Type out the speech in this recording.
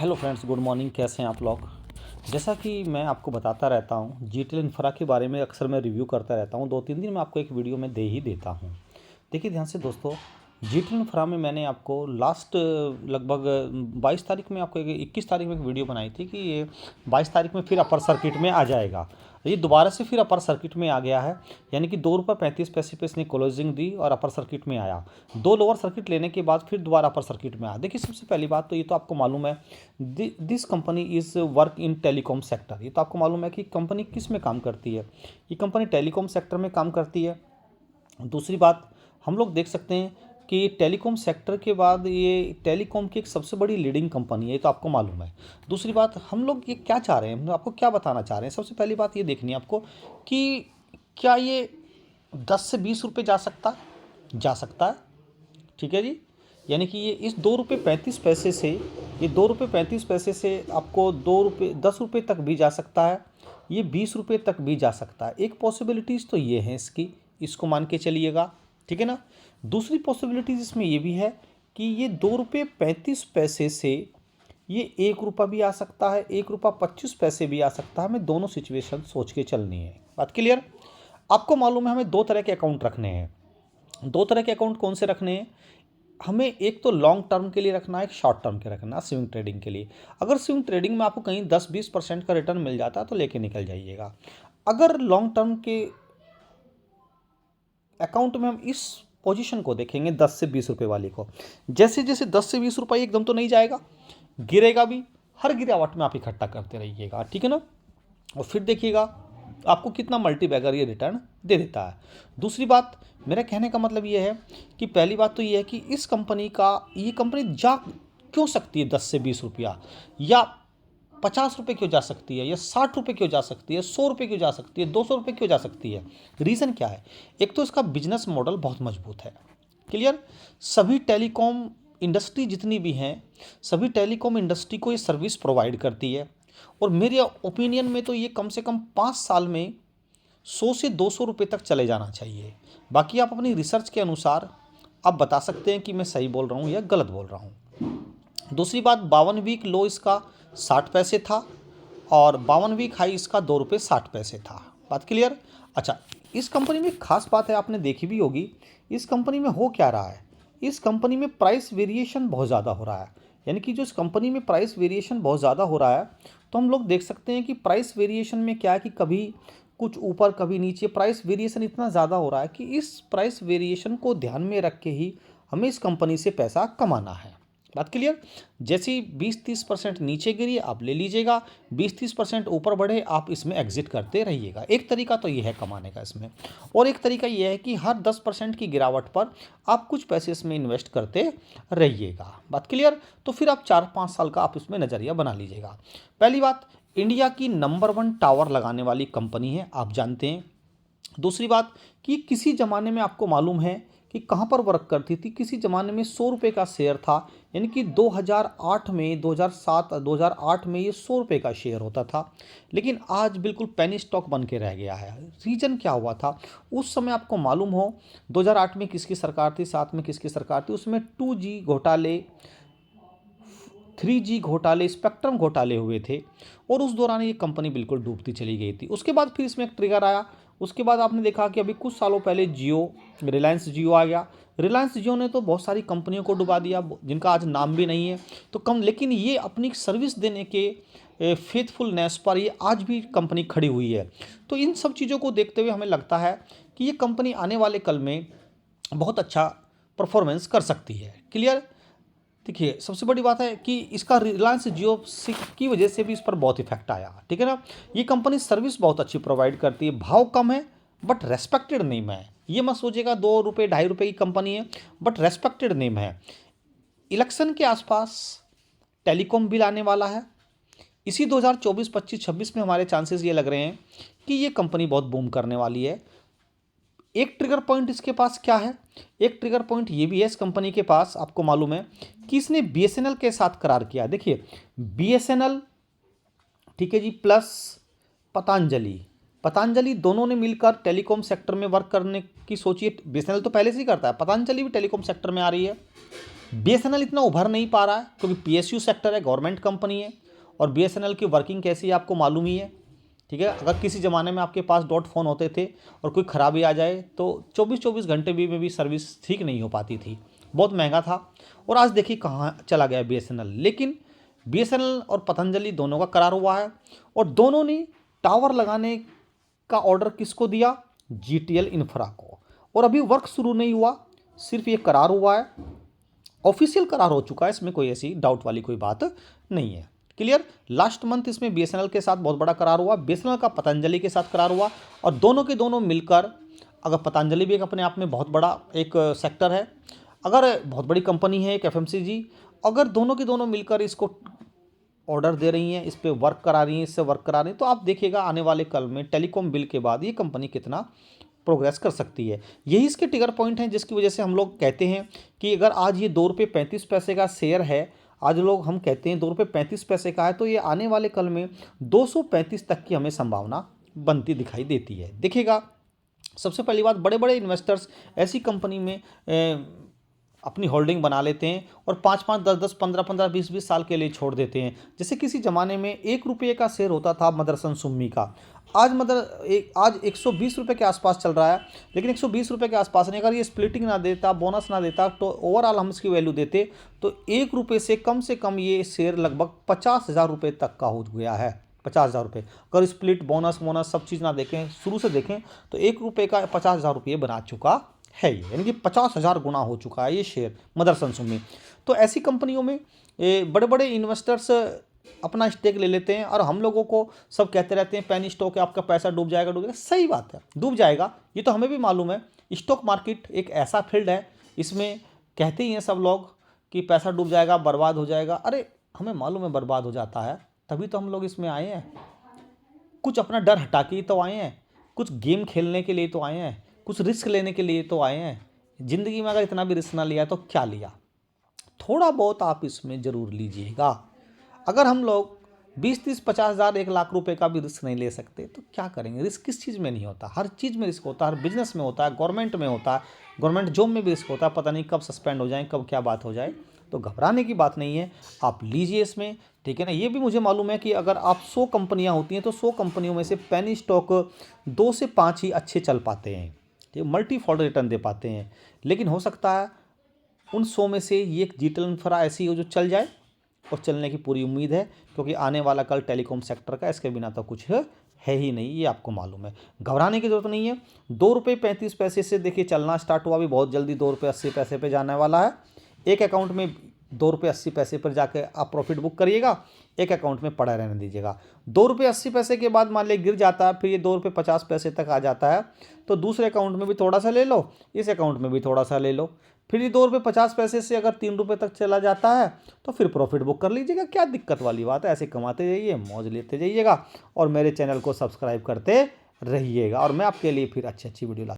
Hello friends, good morning. कैसे हैं आप लोग? जैसा कि मैं आपको बताता रहता हूं, जीटीएल इंफ्रा के बारे में अक्सर मैं रिव्यू करता रहता हूं। 2-3 दिन में आपको एक वीडियो में दे ही देता हूं। देखिए ध्यान से दोस्तों, जीटीएल इंफ्रा में मैंने आपको लास्ट लगभग 22 तारीख में आपको 21 तारीख में एक वीडियो बनाई थी कि ये 22 तारीख में फिर अपर सर्किट में आ जाएगा। ये दोबारा से फिर अपर सर्किट में आ गया है, यानी कि ₹2.35 पे इसने क्लोजिंग दी और अपर सर्किट में आया। 2 लोअर सर्किट लेने के बाद फिर दोबारा अपर सर्किट में आया। देखिए सबसे पहली बात तो ये तो आपको मालूम है, this company is work in telecom sector. ये तो आपको मालूम है कि कंपनी किस में काम करती है। ये कंपनी टेलीकॉम सेक्टर में काम करती है। दूसरी बात, हम लोग देख सकते हैं कि टेलीकॉम सेक्टर के बाद ये टेलीकॉम की एक सबसे बड़ी लीडिंग कंपनी है, ये तो आपको मालूम है। दूसरी बात, हम लोग ये क्या चाह रहे हैं, हम आपको क्या बताना चाह रहे हैं। सबसे पहली बात ये देखनी है आपको कि क्या ये 10 से 20 रुपये जा सकता है? जा सकता है, ठीक है जी। यानी कि ये इस ₹2.35 से, ये ₹2.35 से आपको ₹10 तक भी जा सकता है, ये ₹20 तक भी जा सकता है। एक पॉसिबिलिटीज़ तो ये है इसकी, इसको मान के चलिएगा, ठीक है ना। दूसरी पॉसिबिलिटीज़ इसमें ये भी है कि ये ₹2.35 से ये ₹1 भी आ सकता है, ₹1.25 भी आ सकता है। हमें दोनों सिचुएशन सोच के चलनी है। बात क्लियर? आपको मालूम है हमें 2 तरह के अकाउंट रखने हैं। 2 तरह के अकाउंट कौन से रखने हैं? हमें एक तो लॉन्ग टर्म के लिए रखना है, एक शॉर्ट टर्म के रखना है, स्विंग ट्रेडिंग के लिए। अगर स्विंग ट्रेडिंग में आपको कहीं 10-20% का रिटर्न मिल जाता है तो लेके निकल जाइएगा। अगर लॉन्ग टर्म के अकाउंट में हम इस पोजीशन को देखेंगे 10 से 20 रुपए वाले को, जैसे जैसे 10 से 20 रुपये एकदम तो नहीं जाएगा, गिरेगा भी। हर गिरावट में आप इकट्ठा करते रहिएगा, ठीक है ना। और फिर देखिएगा आपको कितना मल्टीबैगर ये रिटर्न दे देता है। दूसरी बात, मेरा कहने का मतलब ये है कि पहली बात तो ये है कि इस कंपनी का, ये कंपनी जा क्यों सकती है 10 से 20 रुपया, या 50 रुपये क्यों जा सकती है, या 60 रुपये क्यों जा सकती है, 100 रुपये क्यों जा सकती है, 200 रुपये क्यों जा सकती है। रीज़न क्या है? एक तो इसका बिजनेस मॉडल बहुत मजबूत है। क्लियर? सभी टेलीकॉम इंडस्ट्री जितनी भी हैं, सभी टेलीकॉम इंडस्ट्री को ये सर्विस प्रोवाइड करती है। और मेरे ओपिनियन में तो ये कम से कम 5 साल में 100 से 200 रुपये तक चले जाना चाहिए। बाकी आप अपनी रिसर्च के अनुसार आप बता सकते हैं कि मैं सही बोल रहा हूँ या गलत बोल रहा हूँ। दूसरी बात, 52 वीक लो इसका 60 पैसे था और 52 वीक हाई इसका ₹2.60 था। बात क्लियर? अच्छा, इस कंपनी में खास बात है, आपने देखी भी होगी, इस कंपनी में हो क्या रहा है। इस कंपनी में प्राइस वेरिएशन बहुत ज़्यादा हो रहा है। यानी कि जो इस कंपनी में प्राइस वेरिएशन बहुत ज़्यादा हो रहा है, तो हम लोग देख सकते हैं कि प्राइस वेरिएशन में क्या है कि कभी कुछ ऊपर कभी नीचे प्राइस वेरिएशन इतना ज़्यादा हो रहा है कि इस प्राइस वेरिएशन को ध्यान में रख के ही हमें इस कंपनी से पैसा कमाना है। बात क्लियर? जैसे ही 20-30% नीचे गिरी आप ले लीजिएगा, 20-30% ऊपर बढ़े आप इसमें एग्जिट करते रहिएगा। एक तरीका तो ये है कमाने का इसमें। और एक तरीका ये है कि हर 10% की गिरावट पर आप कुछ पैसे इसमें इन्वेस्ट करते रहिएगा। बात क्लियर? तो फिर आप 4-5 साल का आप इसमें नज़रिया बना लीजिएगा। पहली बात, इंडिया की नंबर 1 टावर लगाने वाली कंपनी है, आप जानते हैं। दूसरी बात कि किसी ज़माने में आपको मालूम है कि कहाँ पर वर्क करती थी। किसी ज़माने में 100 रुपये का शेयर था, यानी कि 2008 में, 2007-2008 में ये 100 रुपये का शेयर होता था। लेकिन आज बिल्कुल पेनी स्टॉक बन के रह गया है। रीज़न क्या हुआ था? उस समय आपको मालूम हो 2008 में किसकी सरकार थी, 7 में किसकी सरकार थी, उसमें 2G घोटाले, 3G घोटाले, स्पेक्ट्रम घोटाले हुए थे और उस दौरान ये कंपनी बिल्कुल डूबती चली गई थी। उसके बाद फिर इसमें एक ट्रिगर आया। उसके बाद आपने देखा कि अभी कुछ सालों पहले रिलायंस जियो आ गया। रिलायंस जियो ने तो बहुत सारी कंपनियों को डुबा दिया जिनका आज नाम भी नहीं है। तो लेकिन ये अपनी सर्विस देने के फेथफुलनेस पर ये आज भी कंपनी खड़ी हुई है। तो इन सब चीज़ों को देखते हुए हमें लगता है कि ये कंपनी आने वाले कल में बहुत अच्छा परफॉर्मेंस कर सकती है। क्लियर? देखिए सबसे बड़ी बात है कि इसका रिलायंस जियो की वजह से भी इस पर बहुत इफेक्ट आया, ठीक है ना। ये कंपनी सर्विस बहुत अच्छी प्रोवाइड करती है, भाव कम है बट रेस्पेक्टेड नेम है। ये मत सोचिएगा 2 रुपये 2.5 रुपये की कंपनी है, बट रेस्पेक्टेड नेम है। इलेक्शन के आसपास टेलीकॉम बिल आने वाला है। इसी 2024, 25, 26 में हमारे चांसेस ये लग रहे हैं कि ये कंपनी बहुत बूम करने वाली है। एक ट्रिगर पॉइंट इसके पास क्या है? एक ट्रिगर पॉइंट ये भी है इस कंपनी के पास, आपको मालूम है कि इसने बीएसएनएल के साथ करार किया। देखिए बीएसएनएल, ठीक है जी, प्लस पतंजलि दोनों ने मिलकर टेलीकॉम सेक्टर में वर्क करने की सोची है। बीएसएनएल तो पहले से ही करता है, पतंजलि भी टेलीकॉम सेक्टर में आ रही है। बीएसएनएल इतना उभर नहीं पा रहा है क्योंकि पीएसयू सेक्टर है, गवर्नमेंट कंपनी है, और बीएसएनएल की वर्किंग कैसी है आपको मालूम ही है। ठीक है, अगर किसी ज़माने में आपके पास डॉट फ़ोन होते थे और कोई ख़राबी आ जाए तो 24-24 घंटे भी में भी सर्विस ठीक नहीं हो पाती थी, बहुत महंगा था। और आज देखिए कहाँ चला गया बीएसएनएल। लेकिन बीएसएनएल और पतंजलि दोनों का करार हुआ है, और दोनों ने टावर लगाने का ऑर्डर किसको दिया? जीटीएल इंफ्रा को। और अभी वर्क शुरू नहीं हुआ, सिर्फ ये करार हुआ है, ऑफिशियल करार हो चुका है, इसमें कोई ऐसी डाउट वाली कोई बात नहीं है। क्लियर? लास्ट मंथ इसमें बीएसएनएल के साथ बहुत बड़ा करार हुआ, बीएसएनएल का पतंजलि के साथ करार हुआ, और दोनों के दोनों मिलकर, अगर पतंजलि भी एक अपने आप में बहुत बड़ा एक सेक्टर है, अगर बहुत बड़ी कंपनी है एक एफएमसीजी, अगर दोनों के दोनों मिलकर इसको ऑर्डर दे रही हैं, इस पर वर्क करा रही हैं, इससे वर्क करा रही हैं, तो आप देखिएगा आने वाले कल में टेलीकॉम बिल के बाद ये कंपनी कितना प्रोग्रेस कर सकती है। यही इसके ट्रिगर पॉइंट हैं जिसकी वजह से हम लोग कहते हैं कि अगर आज ये 2 रुपये 35 पैसे का शेयर है, आज लोग हम कहते हैं 2 रुपये 35 पैसे का है, तो ये आने वाले कल में 235 तक की हमें संभावना बनती दिखाई देती है। देखिएगा, सबसे पहली बात, बड़े बड़े इन्वेस्टर्स ऐसी कंपनी में अपनी होल्डिंग बना लेते हैं और 5-5, 10-10, 15-15, 20-20 साल के लिए छोड़ देते हैं। जैसे किसी ज़माने में 1 रुपये का शेयर होता था मदरसन सुम्मी का, आज आज 120 रुपये के आसपास चल रहा है। लेकिन 120 रुपये के आसपास नहीं, अगर ये स्प्लिटिंग ना देता, बोनस ना देता, तो ओवरऑल हम इसकी वैल्यू देते तो 1 रुपये से कम ये शेयर लगभग 50,000 रुपये तक का हो गया है। 50,000 रुपये, अगर स्प्लिट बोनस सब चीज़ ना देखें, शुरू से देखें, तो 1 रुपये का 50,000 रुपये बना चुका है ये, यानी कि 50,000 गुना हो चुका है ये शेयर मदरसन सुम्मी। तो ऐसी कंपनियों में बड़े बड़े इन्वेस्टर्स अपना स्टेक ले लेते हैं, और हम लोगों को सब कहते रहते हैं पेनी स्टॉक है, आपका पैसा डूब जाएगा। सही बात है, डूब जाएगा, ये तो हमें भी मालूम है। स्टॉक मार्केट एक ऐसा फील्ड है, इसमें कहते ही हैं सब लोग कि पैसा डूब जाएगा, बर्बाद हो जाएगा। अरे हमें मालूम है बर्बाद हो जाता है, तभी तो हम लोग इसमें आए हैं। कुछ अपना डर हटा के ही तो आए हैं, कुछ गेम खेलने के लिए तो आए हैं, कुछ रिस्क लेने के लिए तो आए हैं। ज़िंदगी में अगर इतना भी रिस्क ना लिया तो क्या लिया? थोड़ा बहुत आप इसमें ज़रूर लीजिएगा। अगर हम लोग 20-30, 50,000, 1 लाख रुपए का भी रिस्क नहीं ले सकते तो क्या करेंगे? रिस्क किस चीज़ में नहीं होता? हर चीज़ में रिस्क होता है, हर बिजनेस में होता है, गवर्नमेंट में होता है, गवर्नमेंट जॉब में भी रिस्क होता है। पता नहीं कब सस्पेंड हो जाए, कब क्या बात हो जाए, तो घबराने की बात नहीं है, आप लीजिए इसमें। ठीक है ना? ये भी मुझे मालूम है कि अगर आप 100 कंपनियाँ होती हैं तो 100 कंपनियों में से पेनी स्टॉक 2 से 5 ही अच्छे चल पाते हैं, ये मल्टीफोल्ड रिटर्न दे पाते हैं। लेकिन हो सकता है उन 100 में से ये एक जीटीएल इंफ्रा ऐसी हो जो चल जाए, और चलने की पूरी उम्मीद है, क्योंकि आने वाला कल टेलीकॉम सेक्टर का, इसके बिना तो कुछ है ही नहीं, ये आपको मालूम है। घबराने की जरूरत नहीं है। 2 रुपये 35 पैसे से देखिए चलना स्टार्ट हुआ, भी बहुत जल्दी 2 रुपये 80 पैसे पे जाने वाला है। एक अकाउंट में 2 रुपये 80 पैसे पर जाके आप प्रॉफिट बुक करिएगा, एक अकाउंट में पड़ा रहने दीजिएगा। 2 रुपये 80 पैसे के बाद मान लिया गिर जाता है, फिर ये 2 रुपये 50 पैसे तक आ जाता है, तो दूसरे अकाउंट में भी थोड़ा सा ले लो, इस अकाउंट में भी थोड़ा सा ले लो। फिर ये 2 रुपये 50 पैसे से अगर 3 रुपये तक चला जाता है तो फिर प्रॉफिट बुक कर लीजिएगा। क्या दिक्कत वाली बात है? ऐसे कमाते जाइए, मौज लेते जाइएगा, और मेरे चैनल को सब्सक्राइब करते रहिएगा, और मैं आपके लिए फिर अच्छी अच्छी वीडियो ला